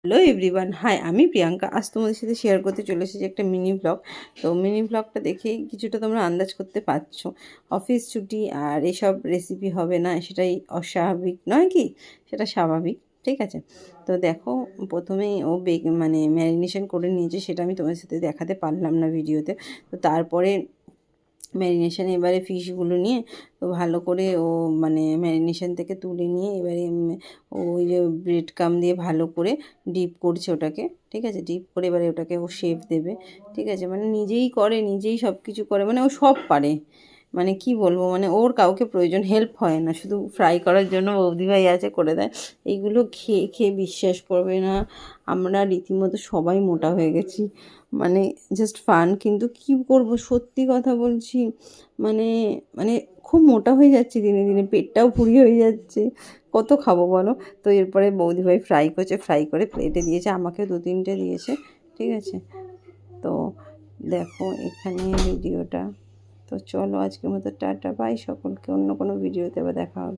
Hello everyone, high, আমি প্রিয়াঙ্কা। আজ তোমাদের সাথে শেয়ার করতে চলে এসেছি একটা মিনি ব্লগ। তো মিনি ব্লগটা দেখেই কিছুটা তোমরা আন্দাজ করতে পারছো, অফিস ছুটি আর এসব রেসিপি হবে না সেটাই অস্বাভাবিক নয় কি, সেটা স্বাভাবিক। ঠিক আছে, তো দেখো, প্রথমেই ও মানে ম্যারিনেশন করে নিয়েছে, সেটা আমি তোমাদের সাথে দেখাতে পারলাম না ভিডিওতে। তো তারপরে ম্যারিনেশান এবারে ফিশগুলো নিয়ে তো ভালো করে ও মানে ম্যারিনেশান থেকে তুলে নিয়ে এবারে ওই যে ব্রেড কাম দিয়ে ভালো করে ডিপ করছে ওটাকে। ঠিক আছে, ডিপ করে এবারে ওটাকে ও শেপ দেবে। ঠিক আছে, মানে নিজেই করে, নিজেই সব কিছু করে, মানে ও সব পারে। মানে কি বলবো, মানে ওর কাউকে প্রয়োজন, হেল্প হয় না, শুধু ফ্রাই করার জন্য বৌদিভাই আছে, করে দেয়। এইগুলো খেয়ে খেয়ে বিশ্বাস করবে না, আমরা রীতিমতো সবাই মোটা হয়ে গেছি। মানে জাস্ট ফান, কিন্তু কি করব, সত্যি কথা বলছি, মানে মানে খুব মোটা হয়ে যাচ্ছি দিনে দিনে, পেটটাও ভুঁড়ি হয়ে যাচ্ছে, কত খাবো বলো। তো এরপরে বৌদিভাই ফ্রাই করছে, ফ্রাই করে প্লেটে দিয়েছে, আমাকে 2-3টে দিয়েছে। ঠিক আছে, তো দেখো এখানে ভিডিওটা। তো চলো আজকের মতো টাটা, বাই সকলকে, অন্য কোনো ভিডিওতে আবার দেখা হবে।